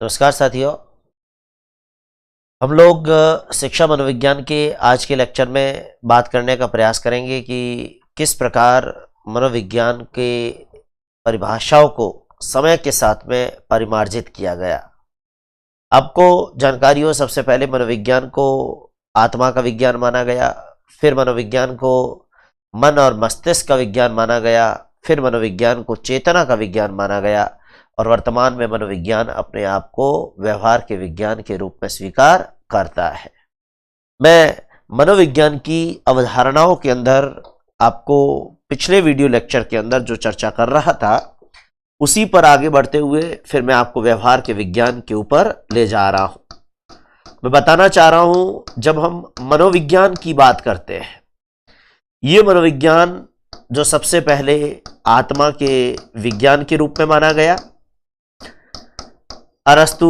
नमस्कार साथियों, हम लोग शिक्षा मनोविज्ञान के आज के लेक्चर में बात करने का प्रयास करेंगे कि किस प्रकार मनोविज्ञान के परिभाषाओं को समय के साथ में परिमार्जित किया गया। आपको जानकारी हो, सबसे पहले मनोविज्ञान को आत्मा का विज्ञान माना गया, फिर मनोविज्ञान को मन और मस्तिष्क का विज्ञान माना गया, फिर मनोविज्ञान को चेतना का विज्ञान माना गया और वर्तमान में मनोविज्ञान अपने आप को व्यवहार के विज्ञान के रूप में स्वीकार करता है। मैं मनोविज्ञान की अवधारणाओं के अंदर आपको पिछले वीडियो लेक्चर के अंदर जो चर्चा कर रहा था उसी पर आगे बढ़ते हुए फिर मैं आपको व्यवहार के विज्ञान के ऊपर ले जा रहा हूं। मैं बताना चाह रहा हूं, जब हम मनोविज्ञान की बात करते हैं, ये मनोविज्ञान जो सबसे पहले आत्मा के विज्ञान के रूप में माना गया, अरस्तु,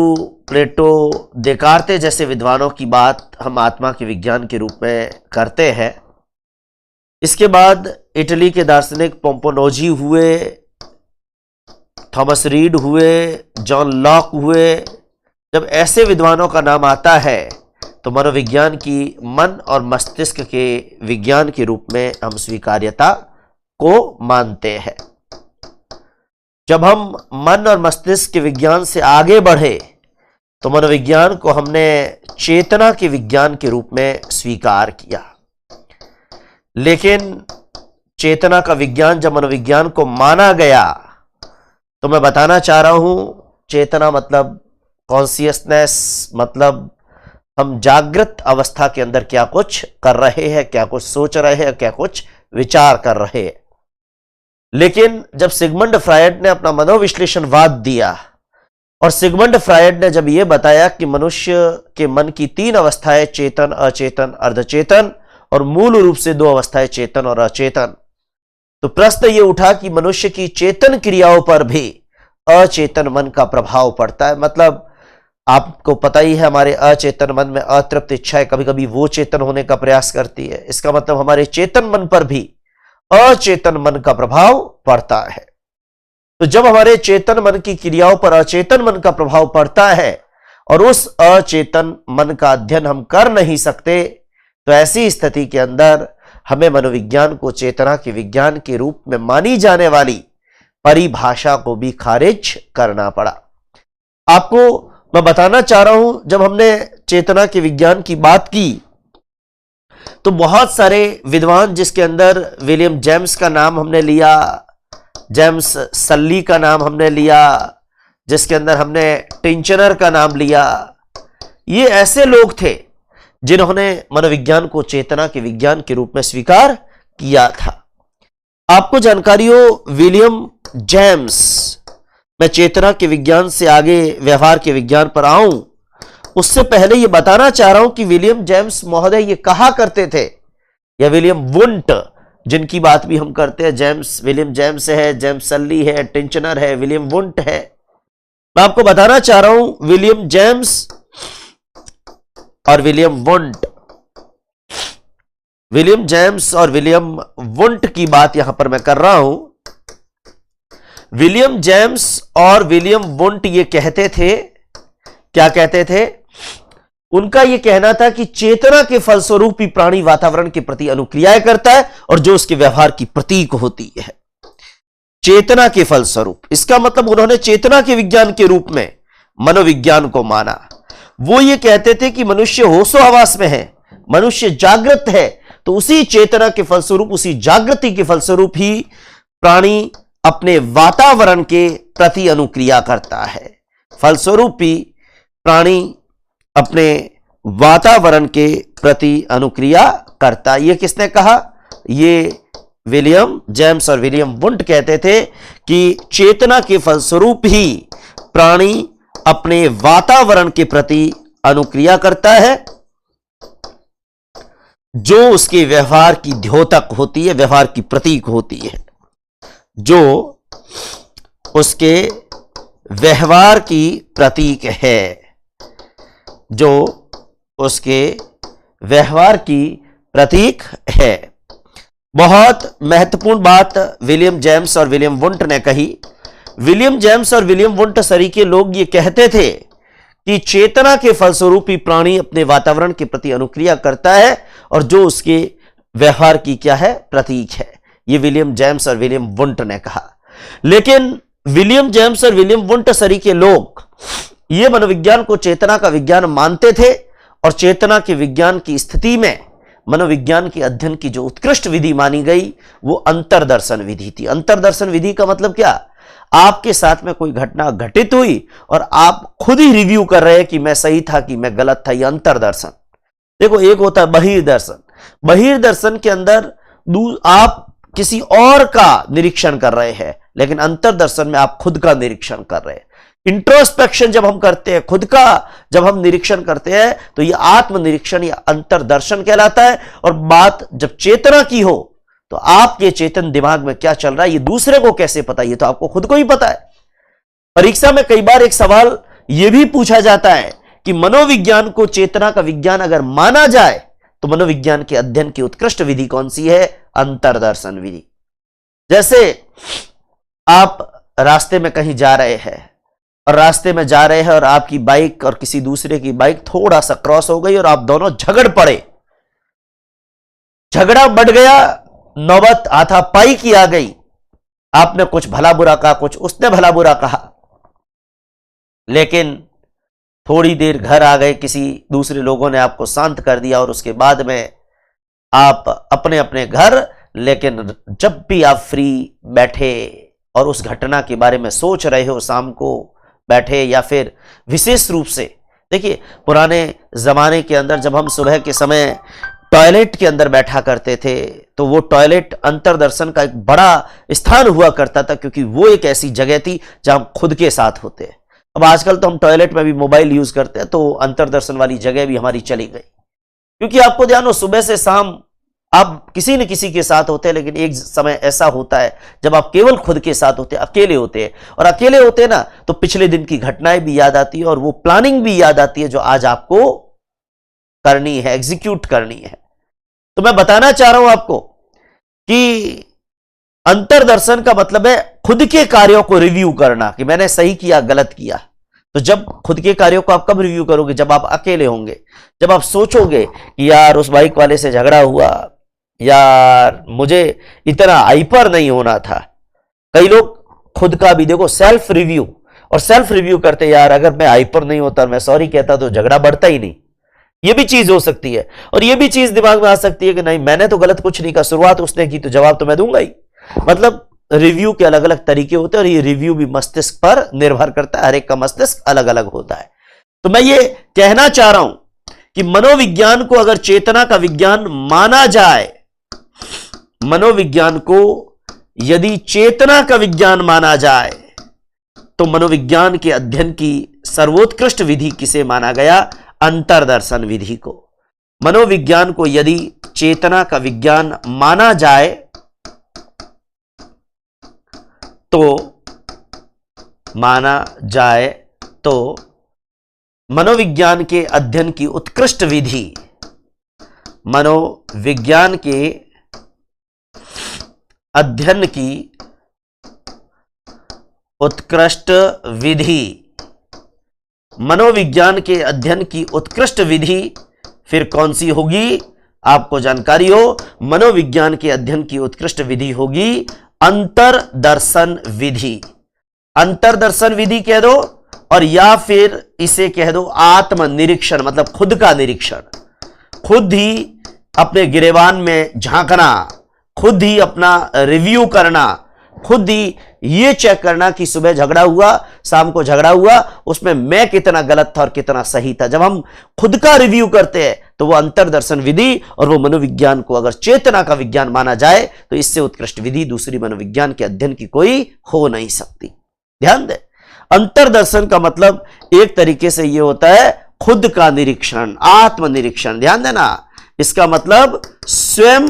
प्लेटो, देकार्ते जैसे विद्वानों की बात हम आत्मा के विज्ञान के रूप में करते हैं। इसके बाद इटली के दार्शनिक पोम्पोनोजी हुए, थॉमस रीड हुए, जॉन लॉक हुए। जब ऐसे विद्वानों का नाम आता है तो मनोविज्ञान की मन और मस्तिष्क के विज्ञान के रूप में हम स्वीकार्यता को मानते हैं। जब हम मन और मस्तिष्क के विज्ञान से आगे बढ़े तो मनोविज्ञान को हमने चेतना के विज्ञान के रूप में स्वीकार किया। लेकिन चेतना का विज्ञान जब मनोविज्ञान को माना गया तो मैं बताना चाह रहा हूं, चेतना मतलब कॉन्शियसनेस, मतलब हम जागृत अवस्था के अंदर क्या कुछ कर रहे हैं, क्या कुछ सोच रहे हैं, क्या कुछ विचार कर रहे हैं। लेकिन जब सिगमंड फ्रायड ने अपना मनोविश्लेषणवाद दिया और सिगमंड फ्रायड ने जब यह बताया कि मनुष्य के मन की 3 अवस्थाएं, चेतन, अचेतन, अर्धचेतन, और मूल रूप से 2 अवस्थाएं, चेतन और अचेतन, तो प्रश्न ये उठा कि मनुष्य की चेतन क्रियाओं पर भी अचेतन मन का प्रभाव पड़ता है। मतलब आपको पता ही है, हमारे अचेतन मन में अतृप्त इच्छाएं कभी कभी वो चेतन होने का प्रयास करती है। इसका मतलब हमारे चेतन मन पर भी अचेतन मन का प्रभाव पड़ता है। तो जब हमारे चेतन मन की क्रियाओं पर अचेतन मन का प्रभाव पड़ता है और उस अचेतन मन का अध्ययन हम कर नहीं सकते, तो ऐसी स्थिति के अंदर हमें मनोविज्ञान को चेतना के विज्ञान के रूप में मानी जाने वाली परिभाषा को भी खारिज करना पड़ा। आपको मैं बताना चाह रहा हूं, जब हमने चेतना के विज्ञान की बात की तो बहुत सारे विद्वान, जिसके अंदर विलियम जेम्स का नाम हमने लिया, जेम्स सल्ली का नाम हमने लिया, जिसके अंदर हमने टिंचनर का नाम लिया, ये ऐसे लोग थे जिन्होंने मनोविज्ञान को चेतना के विज्ञान के रूप में स्वीकार किया था। आपको जानकारी हो, विलियम जेम्स, मैं चेतना के विज्ञान से आगे व्यवहार के विज्ञान पर आऊं उससे पहले ये बताना चाह रहा हूं कि विलियम जेम्स महोदय ये कहा करते थे, या विलियम वुंट जिनकी बात भी हम करते हैं, जेम्स, विलियम जेम्स है, जेम्स सल्ली है, टिंचनर है, विलियम वुंट है। मैं आपको बताना चाह रहा हूं, विलियम जेम्स और विलियम वुंट, विलियम जेम्स और विलियम वुंट की बात यहां पर मैं कर रहा हूं। विलियम जेम्स और विलियम वुंट ये कहते थे, क्या कहते थे? उनका यह कहना था कि चेतना के फलस्वरूप ही प्राणी वातावरण के प्रति अनुक्रियाएं करता है और जो उसके व्यवहार की प्रतीक होती है। चेतना के फलस्वरूप, इसका मतलब उन्होंने चेतना के विज्ञान के रूप में मनोविज्ञान को माना। वो ये कहते थे कि मनुष्य होशो हवास में है, मनुष्य जागृत है, तो उसी चेतना के फलस्वरूप, उसी जागृति के फलस्वरूप ही प्राणी अपने वातावरण के प्रति अनुक्रिया करता है। फलस्वरूप ही प्राणी अपने वातावरण के प्रति अनुक्रिया करता। ये किसने कहा? ये विलियम जेम्स और विलियम वुंट कहते थे कि चेतना के फलस्वरूप ही प्राणी अपने वातावरण के प्रति अनुक्रिया करता है, जो उसके व्यवहार की द्योतक होती है, व्यवहार की प्रतीक होती है, जो उसके व्यवहार की प्रतीक है, जो उसके व्यवहार की प्रतीक है। बहुत महत्वपूर्ण बात विलियम जेम्स और विलियम वुंट ने कही। विलियम जेम्स और विलियम वुंट सरीके लोग ये कहते थे कि चेतना के फलस्वरूप ही प्राणी अपने वातावरण के प्रति अनुक्रिया करता है और जो उसके व्यवहार की क्या है, प्रतीक है। यह विलियम जेम्स और विलियम वुंट ने कहा। लेकिन विलियम जेम्स और विलियम वुंट सरी के लोग ये मनोविज्ञान को चेतना का विज्ञान मानते थे और चेतना के विज्ञान की स्थिति में मनोविज्ञान के अध्ययन की जो उत्कृष्ट विधि मानी गई वो अंतर्दर्शन विधि थी। अंतर्दर्शन विधि का मतलब क्या, आपके साथ में कोई घटना घटित हुई और आप खुद ही रिव्यू कर रहे हैं कि मैं सही था कि मैं गलत था। यह अंतर्दर्शन। देखो, एक होता है बहिर्दर्शन। बहिर्दर्शन के अंदर आप किसी और का निरीक्षण कर रहे हैं, लेकिन अंतर्दर्शन में आप खुद का निरीक्षण कर रहे हैं। इंट्रोस्पेक्शन जब हम करते हैं, खुद का जब हम निरीक्षण करते हैं, तो यह आत्मनिरीक्षण या अंतर्दर्शन कहलाता है। और बात जब चेतना की हो तो आपके चेतन दिमाग में क्या चल रहा है ये दूसरे को कैसे पता, ये तो आपको खुद को ही पता है। परीक्षा में कई बार एक सवाल यह भी पूछा जाता है कि मनोविज्ञान को चेतना का विज्ञान अगर माना जाए तो मनोविज्ञान के अध्ययन की उत्कृष्ट विधि कौन सी है, अंतर्दर्शन विधि। जैसे आप रास्ते में कहीं जा रहे हैं और रास्ते में जा रहे हैं और आपकी बाइक और किसी दूसरे की बाइक थोड़ा सा क्रॉस हो गई और आप दोनों झगड़ पड़े, झगड़ा बढ़ गया, नौबत हाथापाई की आ गई। आपने कुछ भला बुरा कहा, कुछ उसने भला बुरा कहा, लेकिन थोड़ी देर घर आ गए, किसी दूसरे लोगों ने आपको शांत कर दिया और उसके बाद में आप अपने अपने घर। लेकिन जब भी आप फ्री बैठे और उस घटना के बारे में सोच रहे हो, शाम को बैठे या फिर विशेष रूप से, देखिए पुराने जमाने के अंदर जब हम सुबह के समय टॉयलेट के अंदर बैठा करते थे तो वो टॉयलेट अंतर्दर्शन का एक बड़ा स्थान हुआ करता था, क्योंकि वो एक ऐसी जगह थी जहां हम खुद के साथ होते हैं। अब आजकल तो हम टॉयलेट में भी मोबाइल यूज करते हैं, तो अंतर्दर्शन वाली जगह भी हमारी चली गई। क्योंकि आपको ध्यान हो, सुबह से शाम आप किसी न किसी के साथ होते हैं, लेकिन एक समय ऐसा होता है जब आप केवल खुद के साथ होते हैं, अकेले होते हैं। और अकेले होते हैं ना, तो पिछले दिन की घटनाएं भी याद आती है और वो प्लानिंग भी याद आती है जो आज आपको करनी है, एग्जीक्यूट करनी है। तो मैं बताना चाह रहा हूं आपको कि अंतर्दर्शन का मतलब है खुद के कार्यों को रिव्यू करना कि मैंने सही किया, गलत किया। तो जब खुद के कार्यों को आप कब रिव्यू करोगे, जब आप अकेले होंगे, जब आप सोचोगे कि यार उस बाइक वाले से झगड़ा हुआ, यार मुझे इतना हाइपर नहीं होना था। कई लोग खुद का भी देखो सेल्फ रिव्यू, और सेल्फ रिव्यू करते, यार अगर मैं हाइपर नहीं होता, मैं सॉरी कहता तो झगड़ा बढ़ता ही नहीं। ये भी चीज हो सकती है। और ये भी चीज दिमाग में आ सकती है कि नहीं मैंने तो गलत कुछ नहीं कहा, शुरुआत उसने की तो जवाब तो मैं दूंगा ही। मतलब रिव्यू के अलग अलग तरीके होते हैं और ये रिव्यू भी मस्तिष्क पर निर्भर करता है, हर एक का मस्तिष्क अलग अलग होता है। तो मैं ये कहना चाह रहा हूं कि मनोविज्ञान को अगर चेतना का विज्ञान माना जाए, मनोविज्ञान को यदि चेतना का विज्ञान माना जाए, तो मनोविज्ञान के अध्ययन की सर्वोत्कृष्ट विधि किसे माना गया, अंतर्दर्शन विधि को। मनोविज्ञान को यदि चेतना का विज्ञान माना जाए तो मनोविज्ञान के अध्ययन की उत्कृष्ट विधि, मनोविज्ञान के अध्ययन की उत्कृष्ट विधि, मनोविज्ञान के अध्ययन की उत्कृष्ट विधि फिर कौन सी होगी, आपको जानकारी हो, मनोविज्ञान के अध्ययन की उत्कृष्ट विधि होगी अंतर्दर्शन विधि। अंतर्दर्शन विधि कह दो, और या फिर इसे कह दो आत्मनिरीक्षण, मतलब खुद का निरीक्षण, खुद ही अपने गिरेबान में झांकना, खुद ही अपना रिव्यू करना, खुद ही ये चेक करना कि सुबह झगड़ा हुआ, शाम को झगड़ा हुआ, उसमें मैं कितना गलत था और कितना सही था। जब हम खुद का रिव्यू करते हैं तो वो अंतर्दर्शन विधि, और वो मनोविज्ञान को अगर चेतना का विज्ञान माना जाए तो इससे उत्कृष्ट विधि दूसरी मनोविज्ञान के अध्ययन की कोई हो नहीं सकती। ध्यान दें, अंतर्दर्शन का मतलब एक तरीके से ये होता है खुद का निरीक्षण, आत्मनिरीक्षण। ध्यान देना, इसका मतलब स्वयं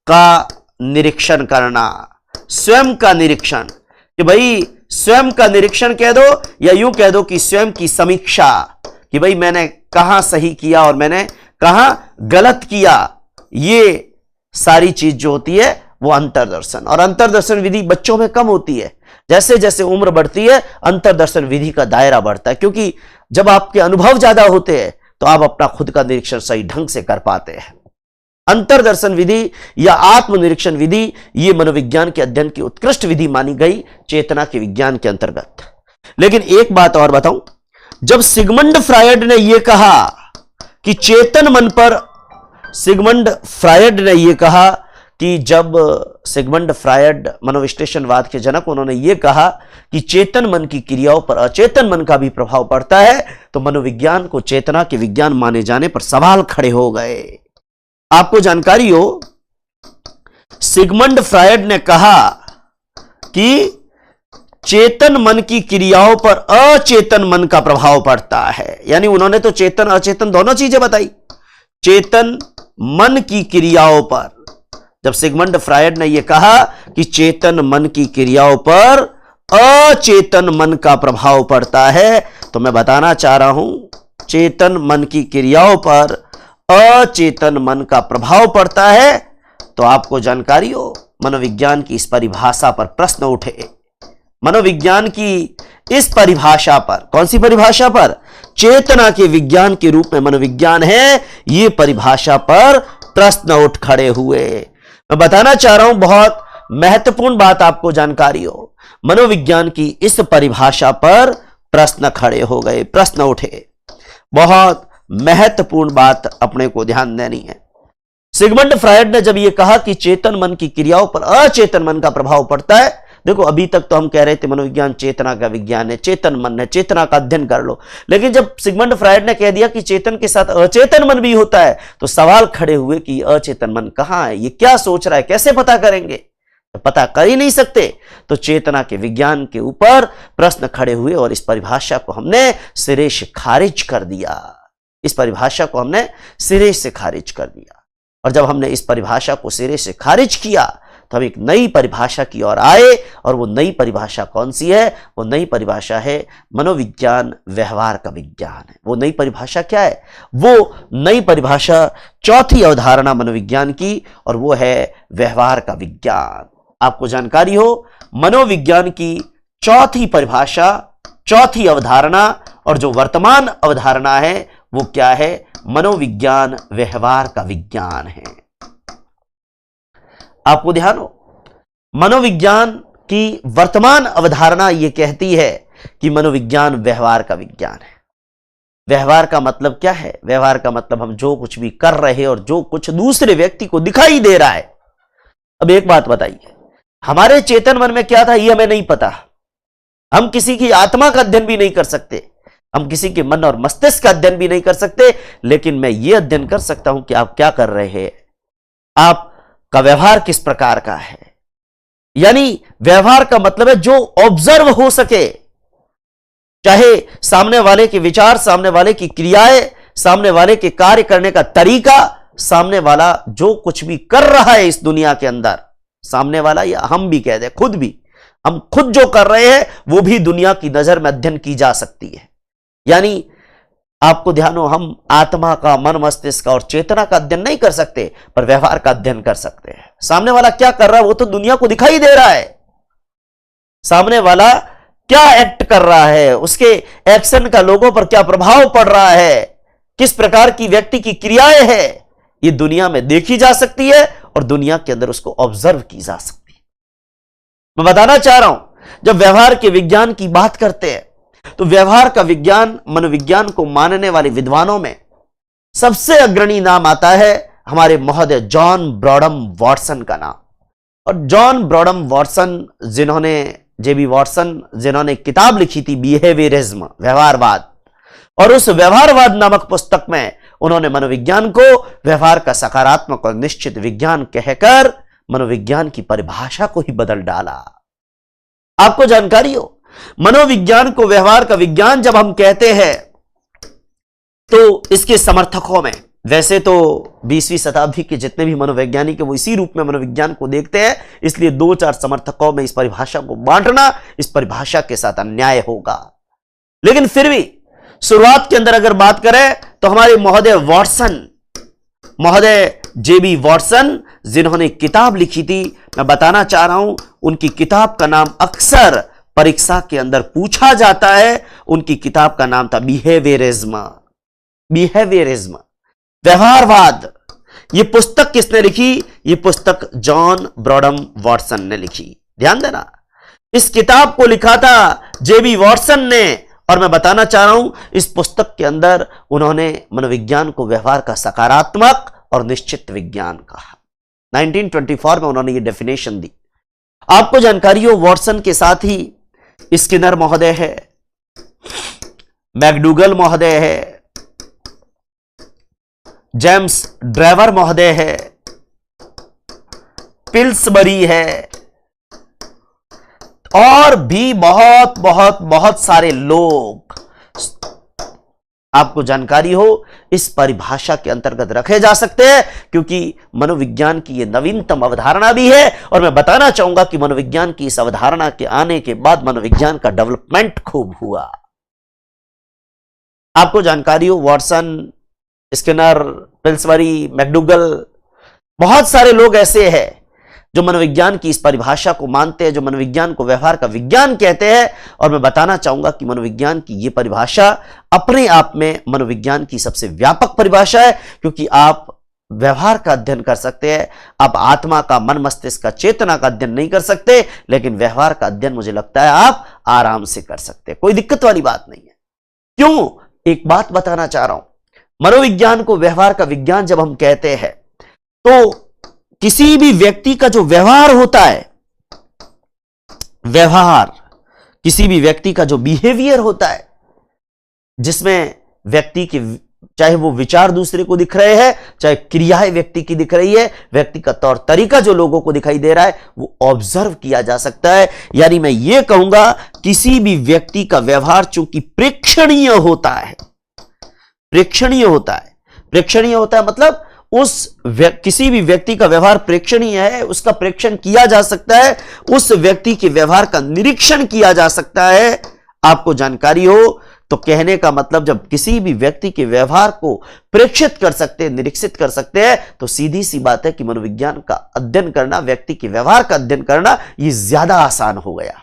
का निरीक्षण करना, स्वयं का निरीक्षण, कि भाई स्वयं का निरीक्षण कह दो या यूं कह दो कि स्वयं की समीक्षा, कि भाई मैंने कहां सही किया और मैंने कहां गलत किया। ये सारी चीज जो होती है वो अंतर्दर्शन। और अंतर्दर्शन विधि बच्चों में कम होती है, जैसे जैसे उम्र बढ़ती है अंतर्दर्शन विधि का दायरा बढ़ता है, क्योंकि जब आपके अनुभव ज्यादा होते हैं तो आप अपना खुद का निरीक्षण सही ढंग से कर पाते हैं। अंतर्दर्शन विधि या आत्मनिरीक्षण विधि ये मनोविज्ञान के अध्ययन की उत्कृष्ट विधि मानी गई चेतना के विज्ञान के अंतर्गत। लेकिन एक बात और बताऊं, जब सिगमंड फ्रायड ने यह कहा कि चेतन मन पर, सिगमंड फ्रायड ने यह कहा कि जब सिगमंड फ्रायड मनोविश्लेषणवाद के जनक, उन्होंने यह कहा कि चेतन मन की क्रियाओं पर अचेतन मन का भी प्रभाव पड़ता है, तो मनोविज्ञान को चेतना के विज्ञान माने जाने पर सवाल खड़े हो गए। आपको जानकारी हो, सिगमंड फ्रायड ने कहा कि चेतन मन की क्रियाओं पर अचेतन मन का प्रभाव पड़ता है। यानी उन्होंने तो चेतन अचेतन दोनों चीजें बताई। चेतन मन की क्रियाओं पर, जब सिगमंड फ्रायड ने यह कहा कि चेतन मन की क्रियाओं पर अचेतन मन का प्रभाव पड़ता है, तो मैं बताना चाह रहा हूं चेतन मन की क्रियाओं पर अचेतन मन का प्रभाव पड़ता है, तो आपको जानकारी हो मनोविज्ञान की इस परिभाषा पर प्रश्न उठे। मनोविज्ञान की इस परिभाषा पर, कौन सी परिभाषा पर? चेतना के विज्ञान के रूप में मनोविज्ञान है, यह परिभाषा पर प्रश्न उठ खड़े हुए। मैं बताना चाह रहा हूं, बहुत महत्वपूर्ण बात आपको जानकारी हो, मनोविज्ञान की इस परिभाषा पर प्रश्न खड़े हो गए, प्रश्न उठे। बहुत महत्वपूर्ण बात अपने को ध्यान देनी है। सिगमंड फ्रायड ने जब यह कहा कि चेतन मन की क्रियाओं पर अचेतन मन का प्रभाव पड़ता है, देखो अभी तक तो हम कह रहे थे मनोविज्ञान चेतना का विज्ञान है, चेतन मन है, चेतना का अध्ययन कर लो। लेकिन जब सिगमंड फ्रायड ने कह दिया कि चेतन के साथ अचेतन मन भी होता है, तो सवाल खड़े हुए कि अचेतन मन कहां है, ये क्या सोच रहा है, कैसे पता करेंगे? तो पता कर ही नहीं सकते। तो चेतना के विज्ञान के ऊपर प्रश्न खड़े हुए और इस परिभाषा को हमने सिरे से खारिज कर दिया। इस परिभाषा को हमने सिरे से खारिज कर दिया। और जब हमने इस परिभाषा को सिरे से खारिज किया, तो हम एक नई परिभाषा की ओर आए। और वो नई परिभाषा कौन सी है? वो नई परिभाषा है मनोविज्ञान व्यवहार का विज्ञान है। वो नई परिभाषा क्या है? वो नई परिभाषा चौथी अवधारणा मनोविज्ञान की, और वो है व्यवहार का विज्ञान। आपको जानकारी हो, मनोविज्ञान की चौथी परिभाषा, चौथी अवधारणा, और जो वर्तमान अवधारणा है वो क्या है? मनोविज्ञान व्यवहार का विज्ञान है। आपको ध्यान हो, मनोविज्ञान की वर्तमान अवधारणा यह कहती है कि मनोविज्ञान व्यवहार का विज्ञान है। व्यवहार का मतलब क्या है? व्यवहार का मतलब हम जो कुछ भी कर रहे हैं और जो कुछ दूसरे व्यक्ति को दिखाई दे रहा है। अब एक बात बताइए, हमारे चेतन मन में क्या था ये हमें नहीं पता। हम किसी की आत्मा का अध्ययन भी नहीं कर सकते, हम किसी के मन और मस्तिष्क का अध्ययन भी नहीं कर सकते, लेकिन मैं ये अध्ययन कर सकता हूं कि आप क्या कर रहे हैं, आपका व्यवहार किस प्रकार का है। यानी व्यवहार का मतलब है जो ऑब्जर्व हो सके, चाहे सामने वाले के विचार, सामने वाले की क्रियाएं, सामने वाले के कार्य करने का तरीका, सामने वाला जो कुछ भी कर रहा है इस दुनिया के अंदर, सामने वाला या हम भी कह दे, खुद भी, हम खुद जो कर रहे हैं वो भी दुनिया की नजर में अध्ययन की जा सकती है। यानी आपको ध्यान हो, हम आत्मा का, मन मस्तिष्क का और चेतना का अध्ययन नहीं कर सकते, पर व्यवहार का अध्ययन कर सकते हैं। सामने वाला क्या कर रहा है वो तो दुनिया को दिखाई दे रहा है। सामने वाला क्या एक्ट कर रहा है, उसके एक्शन का लोगों पर क्या प्रभाव पड़ रहा है, किस प्रकार की व्यक्ति की क्रियाएं हैं, ये दुनिया में देखी जा सकती है और दुनिया के अंदर उसको ऑब्जर्व की जा सकती है। मैं बताना चाह रहा हूं, जब व्यवहार के विज्ञान की बात करते हैं तो व्यवहार का विज्ञान, मनोविज्ञान को मानने वाले विद्वानों में सबसे अग्रणी नाम आता है हमारे महोदय जॉन ब्रॉडम वॉटसन का नाम। और जॉन ब्रॉडम वॉटसन, जेबी वॉटसन, जिन्होंने किताब लिखी थी बिहेवियरिज्म, व्यवहारवाद, और उस व्यवहारवाद नामक पुस्तक में उन्होंने मनोविज्ञान को व्यवहार का सकारात्मक और निश्चित विज्ञान कहकर मनोविज्ञान की परिभाषा को ही बदल डाला। आपको जानकारी हो, मनोविज्ञान को व्यवहार का विज्ञान जब हम कहते हैं तो इसके समर्थकों में, वैसे तो 20वीं शताब्दी के जितने भी मनोवैज्ञानिक है वो इसी रूप में मनोविज्ञान को देखते हैं, इसलिए 2-4 समर्थकों में इस परिभाषा को बांटना इस परिभाषा के साथ अन्याय होगा। लेकिन फिर भी शुरुआत के अंदर अगर बात करें तो हमारे महोदय जेबी वॉटसन, जिन्होंने किताब लिखी थी, मैं बताना चाह रहा हूं उनकी किताब का नाम अक्सर परीक्षा के अंदर पूछा जाता है, उनकी किताब का नाम था बिहेवियरिज्म। बिहेवियरिज्म, व्यवहारवाद। ये पुस्तक किसने लिखी? ये पुस्तक जॉन ब्रॉडम वॉटसन ने लिखी। ध्यान देना, इस किताब को लिखा था जेबी वॉटसन ने, और मैं बताना चाह रहा हूं इस पुस्तक के अंदर उन्होंने मनोविज्ञान को व्यवहार का सकारात्मक और निश्चित विज्ञान कहा। 1924 में उन्होंने ये डेफिनेशन दी। आपको जानकारी हो, वॉटसन के साथ ही स्किनर महोदय है, मैकडूगल महोदय है, जेम्स ड्राइवर महोदय है, पिल्सबरी है, और भी बहुत बहुत बहुत सारे लोग आपको जानकारी हो इस परिभाषा के अंतर्गत रखे जा सकते हैं, क्योंकि मनोविज्ञान की यह नवीनतम अवधारणा भी है। और मैं बताना चाहूंगा कि मनोविज्ञान की इस अवधारणा के आने के बाद मनोविज्ञान का डेवलपमेंट खूब हुआ। आपको जानकारी हो, वॉटसन, स्किनर, पिल्सबरी, मैकडूगल, बहुत सारे लोग ऐसे हैं जो मनोविज्ञान की इस परिभाषा को मानते हैं, जो मनोविज्ञान को व्यवहार का विज्ञान कहते हैं। और मैं बताना चाहूंगा कि मनोविज्ञान की यह परिभाषा अपने आप में मनोविज्ञान की सबसे व्यापक परिभाषा है, क्योंकि आप व्यवहार का अध्ययन कर सकते हैं, आप आत्मा का, मन, मस्तिष्क का, चेतना का अध्ययन नहीं कर सकते, लेकिन व्यवहार का अध्ययन मुझे लगता है आप आराम से कर सकते हैं, कोई दिक्कत वाली बात नहीं है। क्यों? एक बात बताना चाह रहा हूं, मनोविज्ञान को व्यवहार का विज्ञान जब हम कहते हैं तो किसी भी व्यक्ति का जो व्यवहार होता है, व्यवहार, किसी भी व्यक्ति का जो बिहेवियर होता है, जिसमें व्यक्ति के चाहे वो विचार दूसरे को दिख रहे हैं, चाहे क्रियाएं व्यक्ति की दिख रही है, व्यक्ति का तौर तरीका जो लोगों को दिखाई दे रहा है, वो ऑब्जर्व किया जा सकता है। यानी मैं ये कहूंगा किसी भी व्यक्ति का व्यवहार चूंकि प्रेक्षणीय होता है, प्रेक्षणीय होता है, प्रेक्षणीय होता है मतलब किसी भी व्यक्ति का व्यवहार प्रेक्षणीय है, उसका प्रेक्षण किया जा सकता है, उस व्यक्ति के व्यवहार का निरीक्षण किया जा सकता है। आपको जानकारी हो तो कहने का मतलब जब किसी भी व्यक्ति के व्यवहार को प्रेक्षित कर सकते हैं, निरीक्षित कर सकते हैं, तो सीधी सी बात है कि मनोविज्ञान का अध्ययन करना, व्यक्ति के व्यवहार का अध्ययन करना, यह ज्यादा आसान हो गया।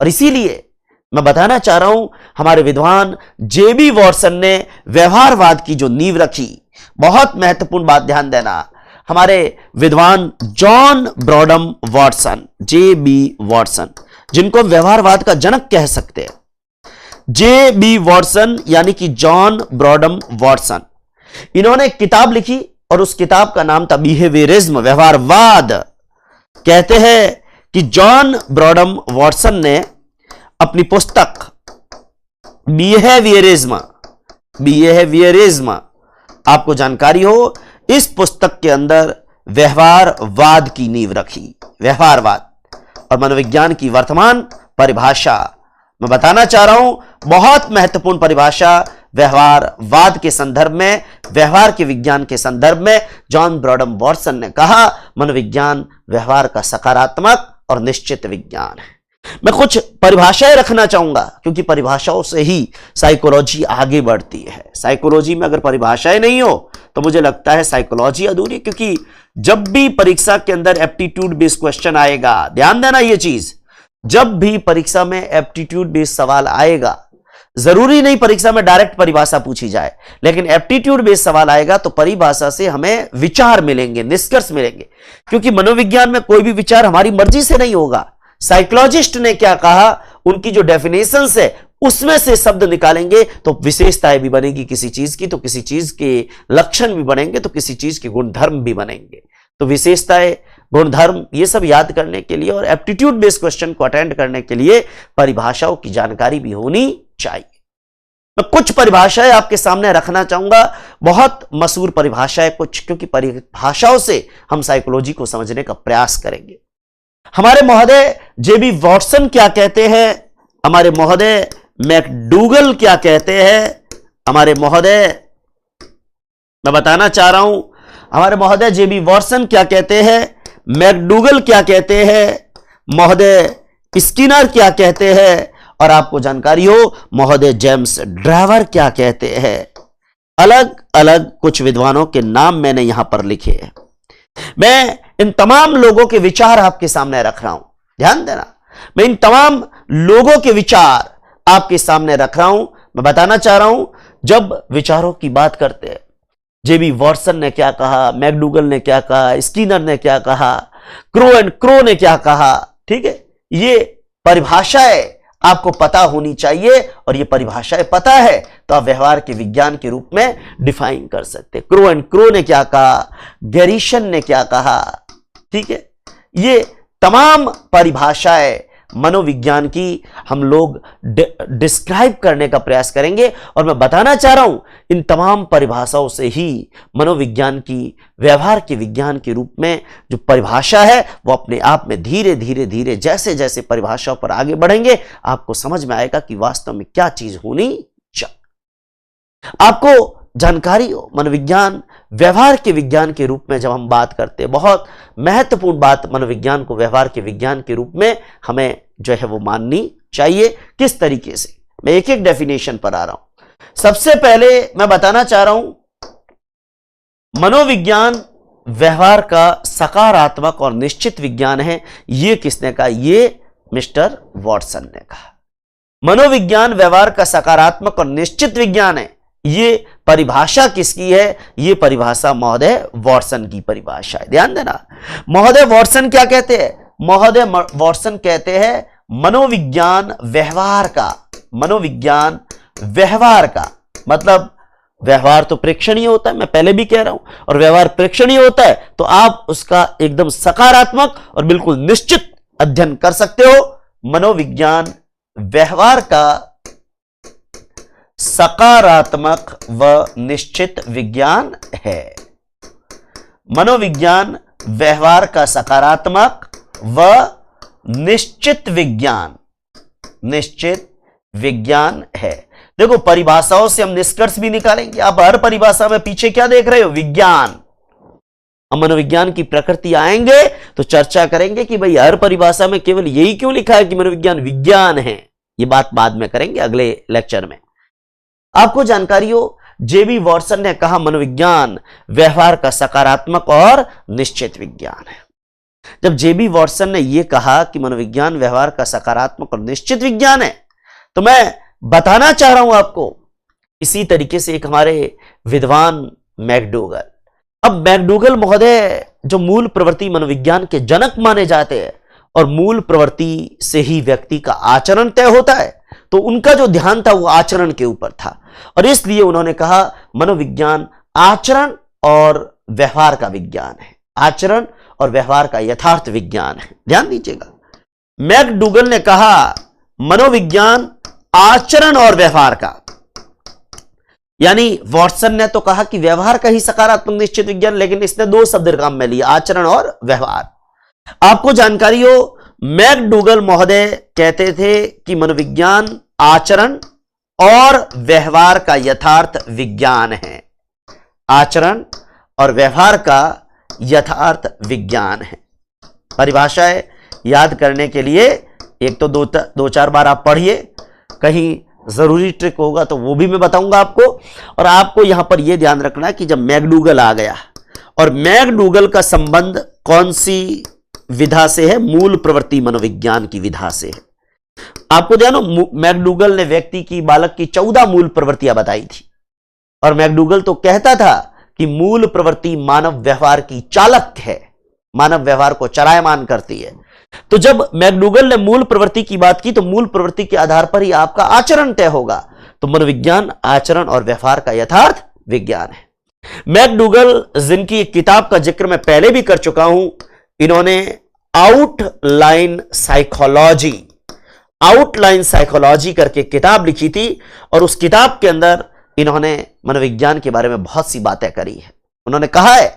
और इसीलिए मैं बताना चाह रहा हूं, हमारे विद्वान जेबी वॉटसन ने व्यवहारवाद की जो नींव रखी, बहुत महत्वपूर्ण बात ध्यान देना, हमारे विद्वान जॉन ब्रॉडम वॉटसन, जेबी वॉटसन, जिनको व्यवहारवाद का जनक कह सकते हैं, जेबी वॉटसन यानी कि जॉन ब्रॉडम वॉटसन, इन्होंने एक किताब लिखी और उस किताब का नाम था बिहेवियरिज्म, व्यवहारवाद। कहते हैं कि जॉन ब्रॉडम वॉटसन ने अपनी पुस्तक बिहेवियरिज्म, आपको जानकारी हो, इस पुस्तक के अंदर व्यवहारवाद की नींव रखी, व्यवहारवाद और मनोविज्ञान की वर्तमान परिभाषा। मैं बताना चाह रहा हूं बहुत महत्वपूर्ण परिभाषा व्यवहारवाद के संदर्भ में, व्यवहार के विज्ञान के संदर्भ में जॉन ब्रॉडम वॉटसन ने कहा मनोविज्ञान व्यवहार का सकारात्मक और निश्चित विज्ञान है। मैं कुछ परिभाषाएं रखना चाहूंगा, क्योंकि परिभाषाओं से ही साइकोलॉजी आगे बढ़ती है। साइकोलॉजी में अगर परिभाषाएं नहीं हो तो मुझे लगता है साइकोलॉजी अधूरी, क्योंकि जब भी परीक्षा के अंदर एप्टीट्यूड बेस्ड क्वेश्चन आएगा, ध्यान देना ये चीज, जब भी परीक्षा में एप्टीट्यूड बेस्ड सवाल आएगा, जरूरी नहीं परीक्षा में डायरेक्ट परिभाषा पूछी जाए, लेकिन एप्टीट्यूड बेस्ड सवाल आएगा तो परिभाषा से हमें विचार मिलेंगे, निष्कर्ष मिलेंगे, क्योंकि मनोविज्ञान में कोई भी विचार हमारी मर्जी से नहीं होगा। साइकोलॉजिस्ट ने क्या कहा, उनकी जो डेफिनेशन है उसमें से शब्द निकालेंगे तो विशेषताएं भी बनेगी किसी चीज की, तो किसी चीज के लक्षण भी बनेंगे, तो किसी चीज के गुणधर्म भी बनेंगे। तो विशेषताएं, गुणधर्म, ये सब याद करने के लिए और एप्टीट्यूड बेस्ड क्वेश्चन को अटेंड करने के लिए परिभाषाओं की जानकारी भी होनी चाहिए। मैं कुछ परिभाषाएं आपके सामने रखना चाहूंगा, बहुत मशहूर परिभाषाएं कुछ, क्योंकि परिभाषाओं से हम साइकोलॉजी को समझने का प्रयास करेंगे। हमारे महोदय जेबी वॉटसन क्या कहते हैं, हमारे महोदय मैकडूगल क्या कहते हैं, हमारे महोदय, मैं बताना चाह रहा हूं, हमारे महोदय जेबी वॉटसन क्या कहते हैं, मैकडूगल क्या कहते हैं, महोदय स्किनर क्या कहते हैं, और आपको जानकारी हो महोदय जेम्स ड्राइवर क्या कहते हैं। अलग अलग कुछ विद्वानों के नाम मैंने यहां पर लिखे हैं। मैं इन तमाम लोगों के विचार आपके सामने रख रहा हूं, ध्यान देना। मैं इन तमाम लोगों के विचार आपके सामने रख रहा हूं। मैं बताना चाह रहा हूं, जब विचारों की बात करते हैं, जेबी वॉटसन ने क्या कहा, मैकडूगल ने क्या कहा, स्किनर ने क्या कहा, क्रो एंड क्रो ने क्या कहा, ठीक है, ये परिभाषाएं आपको पता होनी चाहिए, और ये परिभाषाएं पता है तो आप व्यवहार के विज्ञान के रूप में डिफाइन कर सकते हैं। क्रो एंड क्रो ने क्या कहा, गैरिसन ने क्या कहा, ठीक है, ये तमाम परिभाषाएं मनोविज्ञान की हम लोग डिस्क्राइब करने का प्रयास करेंगे। और मैं बताना चाह रहा हूं, इन तमाम परिभाषाओं से ही मनोविज्ञान की व्यवहार के विज्ञान के रूप में जो परिभाषा है वो अपने आप में धीरे धीरे धीरे जैसे जैसे परिभाषाओं पर आगे बढ़ेंगे आपको समझ में आएगा कि वास्तव में क्या चीज होनी चाहिए। आपको जानकारी हो, मनोविज्ञान व्यवहार के विज्ञान के रूप में जब हम बात करते हैं, बहुत महत्वपूर्ण बात मनोविज्ञान को व्यवहार के विज्ञान के रूप में हमें जो है वो माननी चाहिए। किस तरीके से, मैं एक एक डेफिनेशन पर आ रहा हूं। सबसे पहले मैं बताना चाह रहा हूं, मनोविज्ञान व्यवहार का सकारात्मक और निश्चित विज्ञान है। यह किसने कहा? ये मिस्टर वॉटसन ने कहा। मनोविज्ञान व्यवहार का सकारात्मक और निश्चित विज्ञान है। ये परिभाषा किसकी है? ये परिभाषा महोदय वॉटसन की परिभाषा है। ध्यान देना, महोदय वॉटसन क्या कहते हैं? महोदय वॉटसन कहते हैं मनोविज्ञान व्यवहार का, मनोविज्ञान व्यवहार का मतलब व्यवहार तो प्रेक्षणीय होता है, मैं पहले भी कह रहा हूं, और व्यवहार प्रेक्षणीय होता है तो आप उसका एकदम सकारात्मक और बिल्कुल निश्चित अध्ययन कर सकते हो। मनोविज्ञान व्यवहार का सकारात्मक व निश्चित विज्ञान है। मनोविज्ञान व्यवहार का सकारात्मक व निश्चित विज्ञान है। देखो, परिभाषाओं से हम निष्कर्ष भी निकालेंगे। आप हर परिभाषा में पीछे क्या देख रहे हो? विज्ञान। हम मनोविज्ञान की प्रकृति आएंगे तो चर्चा करेंगे कि भाई हर परिभाषा में केवल यही क्यों लिखा है कि मनोविज्ञान विज्ञान है। ये बात बाद में करेंगे अगले लेक्चर में। आपको जानकारी हो, जेबी वॉटसन ने कहा मनोविज्ञान व्यवहार का सकारात्मक और निश्चित विज्ञान है। जब जेबी वॉटसन ने यह कहा कि मनोविज्ञान व्यवहार का सकारात्मक और निश्चित विज्ञान है, तो मैं बताना चाह रहा हूं आपको, इसी तरीके से एक हमारे विद्वान मैकडूगल। अब मैकडूगल महोदय जो मूल प्रवृत्ति मनोविज्ञान के जनक माने जाते हैं, और मूल प्रवृत्ति से ही व्यक्ति का आचरण तय होता है, तो उनका जो ध्यान था वो आचरण के ऊपर था, और इसलिए उन्होंने कहा मनोविज्ञान आचरण और व्यवहार का विज्ञान है, आचरण और व्यवहार का यथार्थ विज्ञान है। ध्यान दीजिएगा, मैकडूगल ने कहा मनोविज्ञान आचरण और व्यवहार का, यानी वॉटसन ने तो कहा कि व्यवहार का ही सकारात्मक निश्चित विज्ञान, लेकिन इसने दो शब्द काम में लिया, आचरण और व्यवहार। आपको जानकारी हो, मैकडूगल महोदय कहते थे कि मनोविज्ञान आचरण और व्यवहार का यथार्थ विज्ञान है, आचरण और व्यवहार का यथार्थ विज्ञान है। परिभाषाएं याद करने के लिए एक तो दो चार बार आप पढ़िए, कहीं जरूरी ट्रिक होगा तो वो भी मैं बताऊंगा आपको। और आपको यहां पर यह ध्यान रखना है कि जब मैकडूगल आ गया, और मैकडूगल का संबंध कौन सी विधा से है? मूल प्रवृत्ति मनोविज्ञान की विधा से है। आपको ध्यान हो, मैकडूगल ने व्यक्ति की, बालक की 14 मूल प्रवृत्तियां बताई थी, और मैकडूगल तो कहता था कि मूल प्रवृत्ति मानव व्यवहार की चालक है, मानव व्यवहार को चलायमान करती है। तो जब मैकडूगल ने मूल प्रवृत्ति की बात की, तो मूल प्रवृत्ति के आधार पर ही आपका आचरण तय होगा। तो मनोविज्ञान आचरण और व्यवहार का यथार्थ विज्ञान है। मैकडूगल, जिनकी एक किताब का जिक्र मैं पहले भी कर चुका हूं, इन्होंने आउटलाइन साइकोलॉजी करके किताब लिखी थी, और उस किताब के अंदर इन्होंने मनोविज्ञान के बारे में बहुत सी बातें करी है। उन्होंने कहा है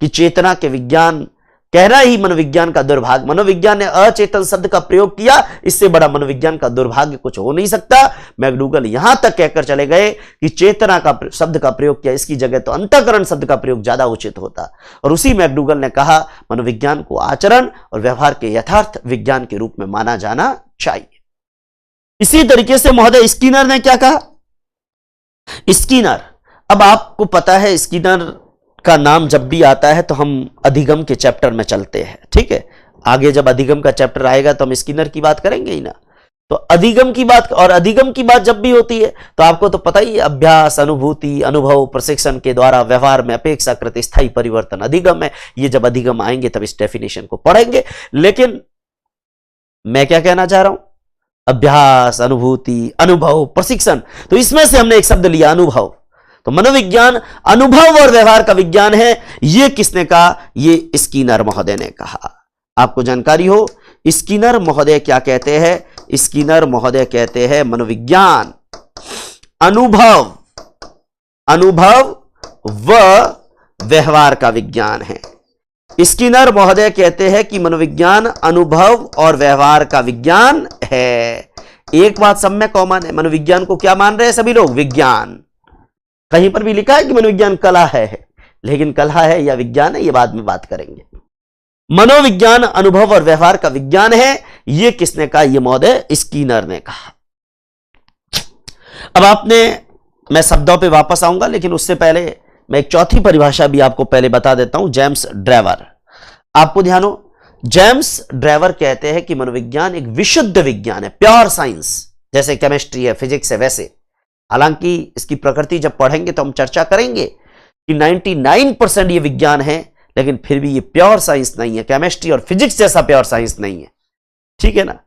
कि चेतना के विज्ञान कहना ही मनोविज्ञान का दुर्भाग्य। मनोविज्ञान ने अचेतन शब्द का प्रयोग किया, इससे बड़ा मनोविज्ञान का दुर्भाग्य कुछ हो नहीं सकता। मैकडूगल यहां तक कहकर चले गए कि चेतना का शब्द का प्रयोग किया, इसकी जगह तो अंतःकरण शब्द का प्रयोग ज्यादा उचित होता। और उसी मैकडूगल ने कहा मनोविज्ञान को आचरण और व्यवहार के यथार्थ विज्ञान के रूप में माना जाना चाहिए। इसी तरीके से महोदय स्किनर ने क्या कहा? स्किनर, अब आपको पता है स्किनर का नाम जब भी आता है तो हम अधिगम के चैप्टर में चलते हैं, ठीक है। आगे जब अधिगम का चैप्टर आएगा तो हम स्किनर की बात करेंगे ही ना। तो अधिगम की बात, और अधिगम की बात जब भी होती है तो आपको तो पता ही है, अभ्यास, अनुभूति, अनुभव, प्रशिक्षण के द्वारा व्यवहार में अपेक्षाकृत स्थायी परिवर्तन अधिगम है। ये जब अधिगम आएंगे तब इस डेफिनेशन को पढ़ेंगे। लेकिन मैं क्या कहना चाह रहा हूं, अभ्यास, अनुभूति, अनुभव, प्रशिक्षण, तो इसमें से हमने एक शब्द लिया अनुभव। तो मनोविज्ञान अनुभव और व्यवहार का विज्ञान है। यह किसने कहा? ये स्किनर महोदय ने कहा। आपको जानकारी हो स्किनर महोदय क्या कहते हैं? स्किनर महोदय कहते हैं मनोविज्ञान अनुभव व व्यवहार का विज्ञान है। स्किनर महोदय कहते हैं कि मनोविज्ञान अनुभव और व्यवहार का विज्ञान है। एक बात सब में कॉमन है, मनोविज्ञान को क्या मान रहे हैं सभी लोग? विज्ञान। कहीं पर भी लिखा है कि मनोविज्ञान कला है, लेकिन कला है या विज्ञान है, यह बाद में बात करेंगे। मनोविज्ञान अनुभव और व्यवहार का विज्ञान है। यह किसने कहा? यह महोदय स्किनर ने कहा। अब मैं शब्दों पे वापस आऊंगा, लेकिन उससे पहले मैं एक चौथी परिभाषा भी आपको पहले बता देता हूं। जेम्स ड्रेवर, आपको ध्यान हो, जेम्स ड्रेवर कहते हैं कि मनोविज्ञान एक विशुद्ध विज्ञान है, प्योर साइंस, जैसे केमिस्ट्री है, फिजिक्स है, वैसे। हालांकि इसकी प्रकृति जब पढ़ेंगे तो हम चर्चा करेंगे कि 99% ये विज्ञान है, लेकिन फिर भी ये प्योर साइंस नहीं है। केमिस्ट्री और फिजिक्स जैसा प्योर साइंस नहीं है, ठीक है ना।